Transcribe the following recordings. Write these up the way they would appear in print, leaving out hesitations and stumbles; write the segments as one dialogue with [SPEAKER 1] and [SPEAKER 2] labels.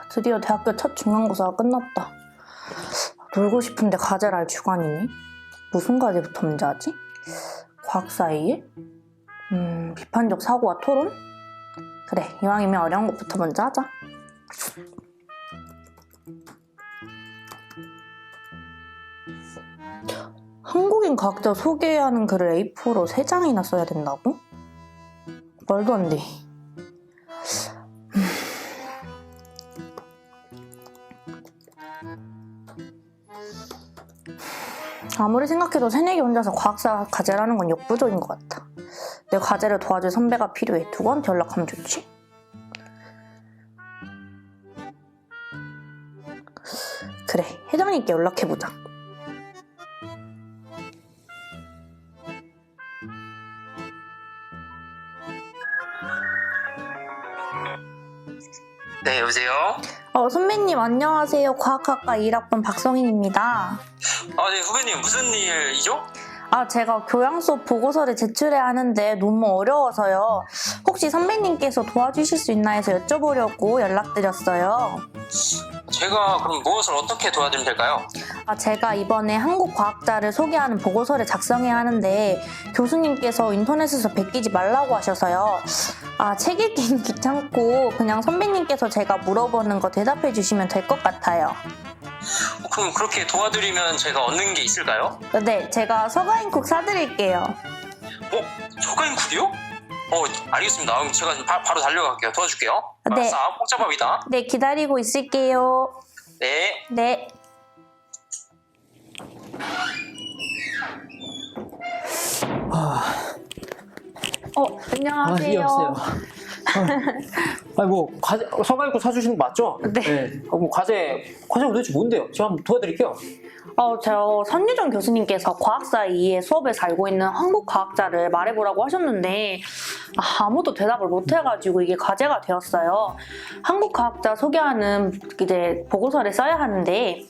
[SPEAKER 1] 드디어 대학교 첫 중간고사가 끝났다. 놀고 싶은데 과제를 할 주간이니? 무슨 과제부터 먼저 하지? 과학사 A일? 비판적 사고와 토론? 그래, 이왕이면 어려운 것부터 먼저 하자. 한국인 과학자 소개하는 글을 A4로 3장이나 써야 된다고? 말도 안 돼. 아무리 생각해도 새내기 혼자서 과학사 과제를 하는 건 역부족인 것 같아. 내 과제를 도와줄 선배가 필요해. 누구한테 연락하면 좋지? 그래, 회장님께 연락해보자.
[SPEAKER 2] 네, 여보세요?
[SPEAKER 1] 선배님 안녕하세요. 과학학과 1학번 박성인입니다.
[SPEAKER 2] 네, 후배님 무슨 일이죠?
[SPEAKER 1] 제가 교양 수업 보고서를 제출해야 하는데 너무 어려워서요. 혹시 선배님께서 도와주실 수 있나 해서 여쭤보려고 연락드렸어요.
[SPEAKER 2] 제가 그럼 무엇을 어떻게 도와드리면 될까요?
[SPEAKER 1] 제가 이번에 한국 과학자를 소개하는 보고서를 작성해야 하는데 교수님께서 인터넷에서 베끼지 말라고 하셔서요. 책 읽기는 귀찮고 그냥 선배님께서 제가 물어보는 거 대답해 주시면 될 것 같아요.
[SPEAKER 2] 그럼 그렇게 도와드리면 제가 얻는 게 있을까요?
[SPEAKER 1] 네, 제가 서가인국 사드릴게요.
[SPEAKER 2] 초가인쿡이요? 알겠습니다. 그럼 제가 바로 달려갈게요. 도와줄게요.
[SPEAKER 1] 네.
[SPEAKER 2] 알았어, 복잡합니다.
[SPEAKER 1] 네, 기다리고 있을게요.
[SPEAKER 2] 네.
[SPEAKER 1] 네. 안녕하세요.
[SPEAKER 3] 여보세요. 과제, 서가인국 사주시는 거 맞죠?
[SPEAKER 1] 네.
[SPEAKER 3] 과제가 도대체 뭔데요? 제가 한번 도와드릴게요.
[SPEAKER 1] 저 선유정 교수님께서 과학사 2의 수업에서 알고 있는 한국 과학자를 말해보라고 하셨는데 아무도 대답을 못해가지고 이게 과제가 되었어요. 한국 과학자 소개하는 이제 보고서를 써야 하는데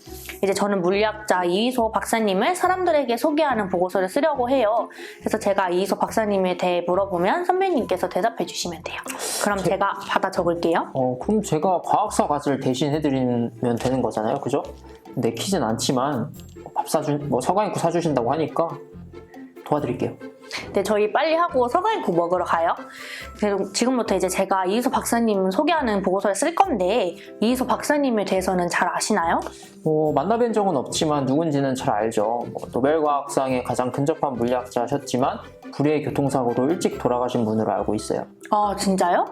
[SPEAKER 1] 이제 저는 물리학자 이휘소 박사님을 사람들에게 소개하는 보고서를 쓰려고 해요. 그래서 제가 이휘소 박사님에 대해 물어보면 선배님께서 대답해 주시면 돼요. 그럼 제가 받아 적을게요.
[SPEAKER 3] 그럼 제가 과학사 과제를 대신 해드리면 되는 거잖아요, 그죠? 내키진 않지만 서가인국 사주신다고 하니까 도와드릴게요.
[SPEAKER 1] 네, 저희 빨리 하고 서가인국 먹으러 가요. 그리고 지금부터 이제 제가 이휘소 박사님 소개하는 보고서를 쓸 건데 이휘소 박사님에 대해서는 잘 아시나요?
[SPEAKER 3] 만나뵌 적은 없지만 누군지는 잘 알죠. 노벨과학상에 가장 근접한 물리학자셨지만 불의의 교통사고로 일찍 돌아가신 분으로 알고 있어요.
[SPEAKER 1] 진짜요?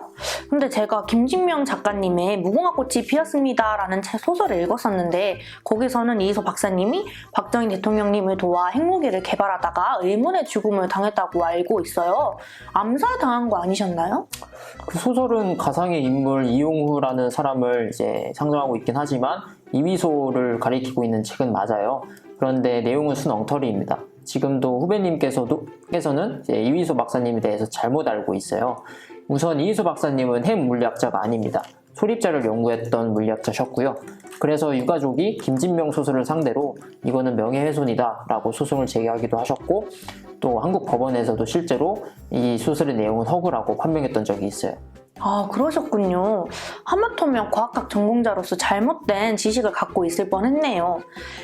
[SPEAKER 1] 근데 제가 김진명 작가님의 무궁화꽃이 피었습니다 라는 소설을 읽었었는데 거기서는 이휘소 박사님이 박정희 대통령님을 도와 핵무기를 개발하다가 의문의 죽음을 당했다고 알고 있어요. 암살당한 거 아니셨나요?
[SPEAKER 3] 그 소설은 가상의 인물 이용후라는 사람을 이제 상정하고 있긴 하지만 이휘소를 가리키고 있는 책은 맞아요. 그런데 내용은 순 엉터리입니다. 지금도 후배님께서는 이휘소 박사님에 대해서 잘못 알고 있어요. 우선 이휘소 박사님은 핵 물리학자가 아닙니다. 소립자를 연구했던 물리학자셨고요. 그래서 유가족이 김진명 소설을 상대로 이거는 명예훼손이다 라고 소송을 제기하기도 하셨고 또 한국 법원에서도 실제로 이 소설의 내용은 허구라고 판명했던 적이 있어요.
[SPEAKER 1] 그러셨군요. 하마터면 과학학 전공자로서 잘못된 지식을 갖고 있을 뻔했네요.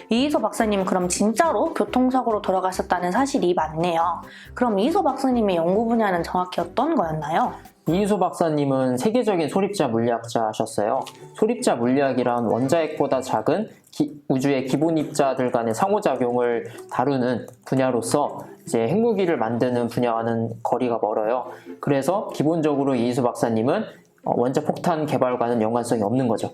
[SPEAKER 1] 이휘소 박사님 그럼 진짜로 교통사고로 돌아가셨다는 사실이 맞네요. 그럼 이휘소 박사님의 연구 분야는 정확히 어떤 거였나요?
[SPEAKER 3] 이휘소 박사님은 세계적인 소립자 물리학자셨어요. 소립자 물리학이란 원자핵보다 작은 우주의 기본 입자들 간의 상호작용을 다루는 분야로서 이제 핵무기를 만드는 분야와는 거리가 멀어요. 그래서 기본적으로 이휘소 박사님은 원자폭탄 개발과는 연관성이 없는 거죠.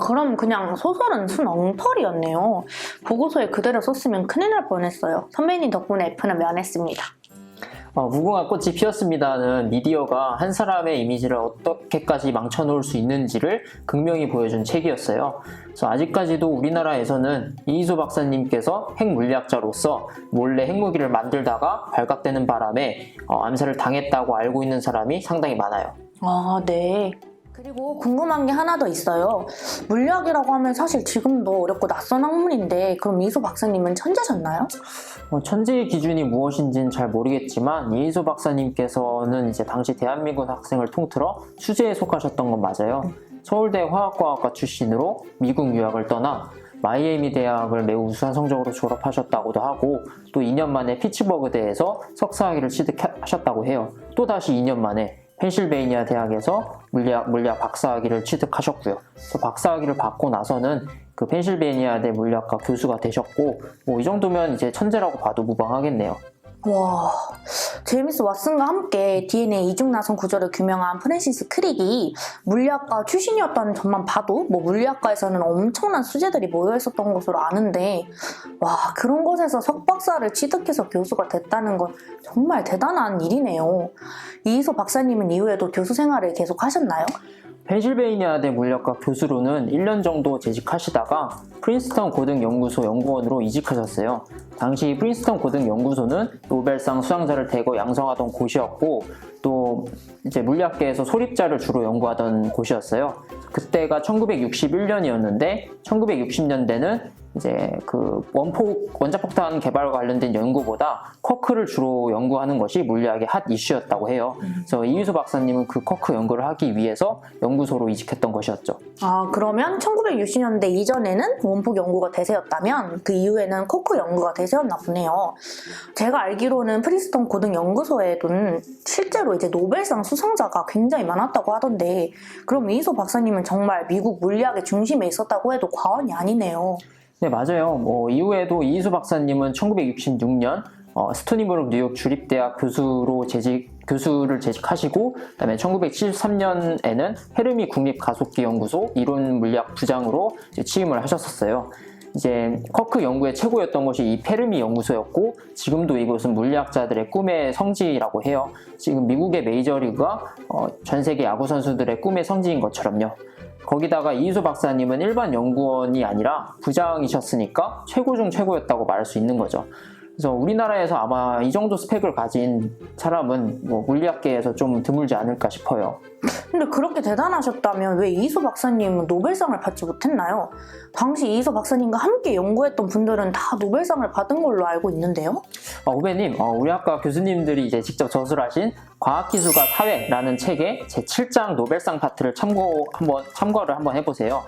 [SPEAKER 1] 그럼 그냥 소설은 순 엉터리였네요. 보고서에 그대로 썼으면 큰일 날 뻔했어요. 선배님 덕분에 F는 면했습니다.
[SPEAKER 3] 무궁화꽃이 피었습니다는 미디어가 한 사람의 이미지를 어떻게까지 망쳐놓을 수 있는지를 극명히 보여준 책이었어요. 그래서 아직까지도 우리나라에서는 이휘소 박사님께서 핵물리학자로서 몰래 핵무기를 만들다가 발각되는 바람에 암살을 당했다고 알고 있는 사람이 상당히 많아요.
[SPEAKER 1] 네. 그리고 궁금한 게 하나 더 있어요. 물리학이라고 하면 사실 지금도 어렵고 낯선 학문인데 그럼 이휘소 박사님은 천재셨나요?
[SPEAKER 3] 천재의 기준이 무엇인지는 잘 모르겠지만 이휘소 박사님께서는 이제 당시 대한민국 학생을 통틀어 수재에 속하셨던 건 맞아요. 서울대 화학과학과 출신으로 미국 유학을 떠나 마이애미 대학을 매우 우수한 성적으로 졸업하셨다고도 하고 또 2년 만에 피츠버그대에서 석사학위를 취득하셨다고 해요. 또다시 2년 만에 펜실베이니아 대학에서 물리학 박사학위를 취득하셨고요. 박사학위를 받고 나서는 그 펜실베이니아대 물리학과 교수가 되셨고 이 정도면 이제 천재라고 봐도 무방하겠네요.
[SPEAKER 1] 와, 제임스 왓슨과 함께 DNA 이중나선 구조를 규명한 프랜시스 크릭이 물리학과 출신이었다는 점만 봐도 물리학과에서는 엄청난 수재들이 모여 있었던 것으로 아는데, 와, 그런 곳에서 석박사를 취득해서 교수가 됐다는 건 정말 대단한 일이네요. 이희소 박사님은 이후에도 교수 생활을 계속 하셨나요?
[SPEAKER 3] 펜실베이니아대 물리학과 교수로는 1년 정도 재직하시다가 프린스턴 고등연구소 연구원으로 이직하셨어요. 당시 프린스턴 고등연구소는 노벨상 수상자를 대거 양성하던 곳이었고 또 이제 물리학계에서 소립자를 주로 연구하던 곳이었어요. 그때가 1961년이었는데 1960년대는 이제 그 원자폭탄 개발과 관련된 연구보다 쿼크를 주로 연구하는 것이 물리학의 핫 이슈였다고 해요. 그래서 이휘소 박사님은 그 쿼크 연구를 하기 위해서 연구소로 이직했던 것이었죠.
[SPEAKER 1] 아, 그러면 1960년대 이전에는 원폭 연구가 대세였다면 그 이후에는 쿼크 연구가 대세였나 보네요. 제가 알기로는 프린스턴 고등연구소에는 실제로 이제 노벨상 수상자가 굉장히 많았다고 하던데, 그럼 이휘소 박사님은 정말 미국 물리학의 중심에 있었다고 해도 과언이 아니네요.
[SPEAKER 3] 네, 맞아요. 이후에도 이희소 박사님은 1966년 스토니브룩 뉴욕 주립대학 교수를 재직하시고, 그다음에 1973년에는 헤르미 국립가속기연구소 이론물리학 부장으로 취임을 하셨었어요. 이제 쿼크 연구의 최고였던 것이 이 페르미 연구소였고, 지금도 이곳은 물리학자들의 꿈의 성지라고 해요. 지금 미국의 메이저리그가 전 세계 야구 선수들의 꿈의 성지인 것처럼요. 거기다가 이희소 박사님은 일반 연구원이 아니라 부장이셨으니까 최고 중 최고였다고 말할 수 있는 거죠. 그래서 우리나라에서 아마 이 정도 스펙을 가진 사람은 물리학계에서 좀 드물지 않을까 싶어요.
[SPEAKER 1] 근데 그렇게 대단하셨다면 왜 이희소 박사님은 노벨상을 받지 못했나요? 당시 이희소 박사님과 함께 연구했던 분들은 다 노벨상을 받은 걸로 알고 있는데요?
[SPEAKER 3] 후배님, 우리 학과 교수님들이 이제 직접 저술하신 과학기술과 사회라는 책의 제7장 노벨상 파트를 참고를 한번 해보세요.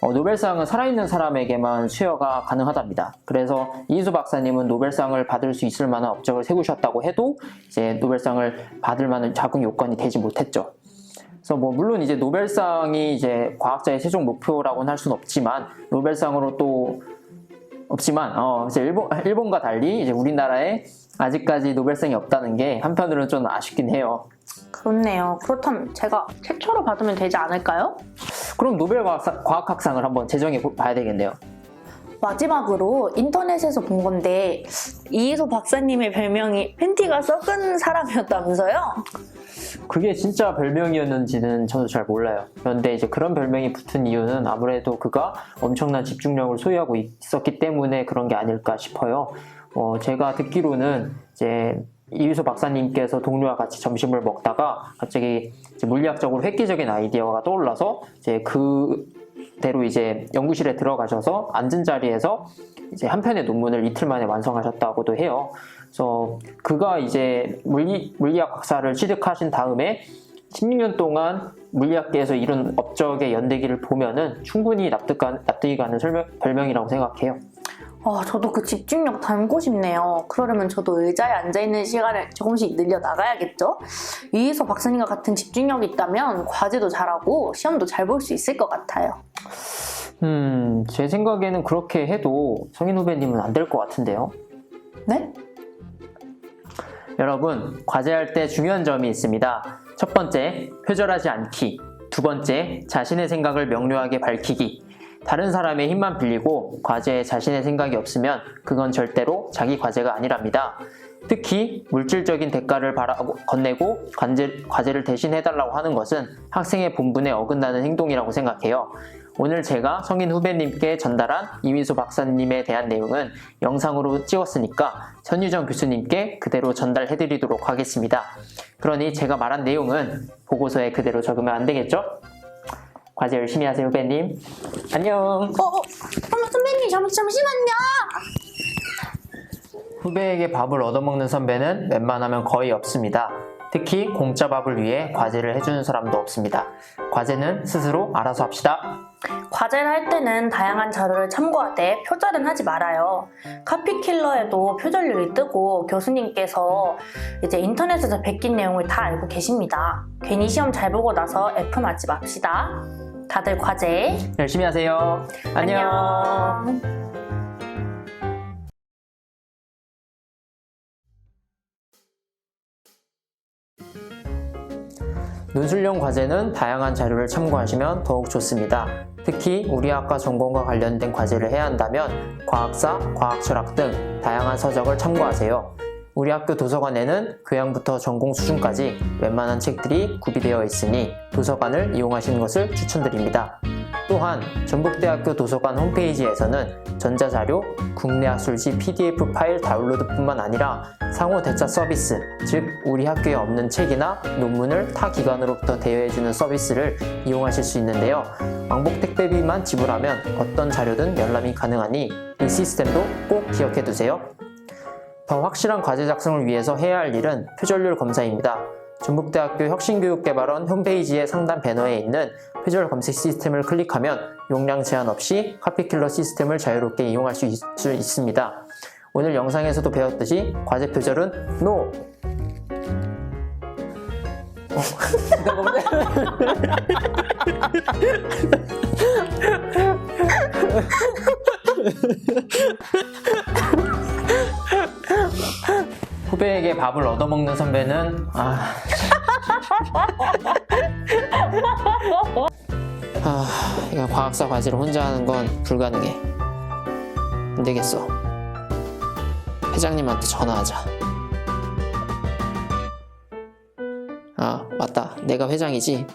[SPEAKER 3] 노벨상은 살아있는 사람에게만 수여가 가능하답니다. 그래서 이희소 박사님은 노벨상을 받을 수 있을 만한 업적을 세우셨다고 해도 이제 노벨상을 받을 만한 자격 요건이 되지 못했죠. 그래서 물론 이제 노벨상이 이제 과학자의 최종 목표라고는 할 수는 없지만 노벨상으로 또 없지만 이제 일본과 달리 이제 우리나라에 아직까지 노벨상이 없다는 게 한편으로는 좀 아쉽긴 해요.
[SPEAKER 1] 그렇네요. 그렇다면 제가 최초로 받으면 되지 않을까요?
[SPEAKER 3] 그럼 노벨 과학학상을 한번 제정해 봐야 되겠네요.
[SPEAKER 1] 마지막으로 인터넷에서 본 건데 이희소 박사님의 별명이 팬티가 썩은 사람이었다면서요?
[SPEAKER 3] 그게 진짜 별명이었는지는 저도 잘 몰라요. 그런데 이제 그런 별명이 붙은 이유는 아무래도 그가 엄청난 집중력을 소유하고 있었기 때문에 그런 게 아닐까 싶어요. 제가 듣기로는 이제 이휘소 박사님께서 동료와 같이 점심을 먹다가 갑자기 이제 물리학적으로 획기적인 아이디어가 떠올라서 이제 그대로 이제 연구실에 들어가셔서 앉은 자리에서 이제 한 편의 논문을 이틀 만에 완성하셨다고도 해요. 그래서 그가 이제 물리학 박사를 취득하신 다음에 16년 동안 물리학계에서 이룬 업적의 연대기를 보면은 충분히 납득이 가는 별명이라고 생각해요.
[SPEAKER 1] 저도 그 집중력 닮고 싶네요. 그러려면 저도 의자에 앉아있는 시간을 조금씩 늘려 나가야겠죠? 이희소 박사님과 같은 집중력이 있다면 과제도 잘하고 시험도 잘 볼 수 있을 것 같아요.
[SPEAKER 3] 제 생각에는 그렇게 해도 성인 후배님은 안 될 것 같은데요.
[SPEAKER 1] 네?
[SPEAKER 3] 여러분, 과제할 때 중요한 점이 있습니다. 첫 번째, 표절하지 않기. 두 번째, 자신의 생각을 명료하게 밝히기. 다른 사람의 힘만 빌리고 과제에 자신의 생각이 없으면 그건 절대로 자기 과제가 아니랍니다. 특히 물질적인 대가를 건네고 과제를 대신해달라고 하는 것은 학생의 본분에 어긋나는 행동이라고 생각해요. 오늘 제가 성인 후배님께 전달한 이휘소 박사님에 대한 내용은 영상으로 찍었으니까 선유정 교수님께 그대로 전달해드리도록 하겠습니다. 그러니 제가 말한 내용은 보고서에 그대로 적으면 안 되겠죠? 과제 열심히 하세요, 후배님. 안녕.
[SPEAKER 1] 선배님, 잠시만요.
[SPEAKER 3] 후배에게 밥을 얻어먹는 선배는 웬만하면 거의 없습니다. 특히 공짜 밥을 위해 과제를 해주는 사람도 없습니다. 과제는 스스로 알아서 합시다.
[SPEAKER 1] 과제를 할 때는 다양한 자료를 참고하되 표절은 하지 말아요. 카피킬러에도 표절률이 뜨고 교수님께서 이제 인터넷에서 베낀 내용을 다 알고 계십니다. 괜히 시험 잘 보고 나서 F 맞지 맙시다. 다들 과제
[SPEAKER 3] 열심히 하세요. 안녕. 논술용 과제는 다양한 자료를 참고하시면 더욱 좋습니다. 특히 우리 학과 전공과 관련된 과제를 해야 한다면 과학사, 과학철학 등 다양한 서적을 참고하세요. 우리 학교 도서관에는 교양부터 전공 수준까지 웬만한 책들이 구비되어 있으니 도서관을 이용하시는 것을 추천드립니다. 또한 전북대학교 도서관 홈페이지에서는 전자자료, 국내학술지 PDF 파일 다운로드뿐만 아니라 상호 대차 서비스, 즉 우리 학교에 없는 책이나 논문을 타 기관으로부터 대여해주는 서비스를 이용하실 수 있는데요. 왕복 택배비만 지불하면 어떤 자료든 열람이 가능하니 이 시스템도 꼭 기억해두세요. 더 확실한 과제 작성을 위해서 해야 할 일은 표절률 검사입니다. 전북대학교 혁신교육개발원 홈페이지의 상단 배너에 있는 표절 검색 시스템을 클릭하면 용량 제한 없이 카피킬러 시스템을 자유롭게 이용할 수 있습니다. 오늘 영상에서도 배웠듯이 과제 표절은 NO! 후배에게 밥을 얻어먹는 선배는 이거 과학사 과제를 혼자 하는 건 불가능해. 안 되겠어. 회장님한테 전화하자. 맞다. 내가 회장이지.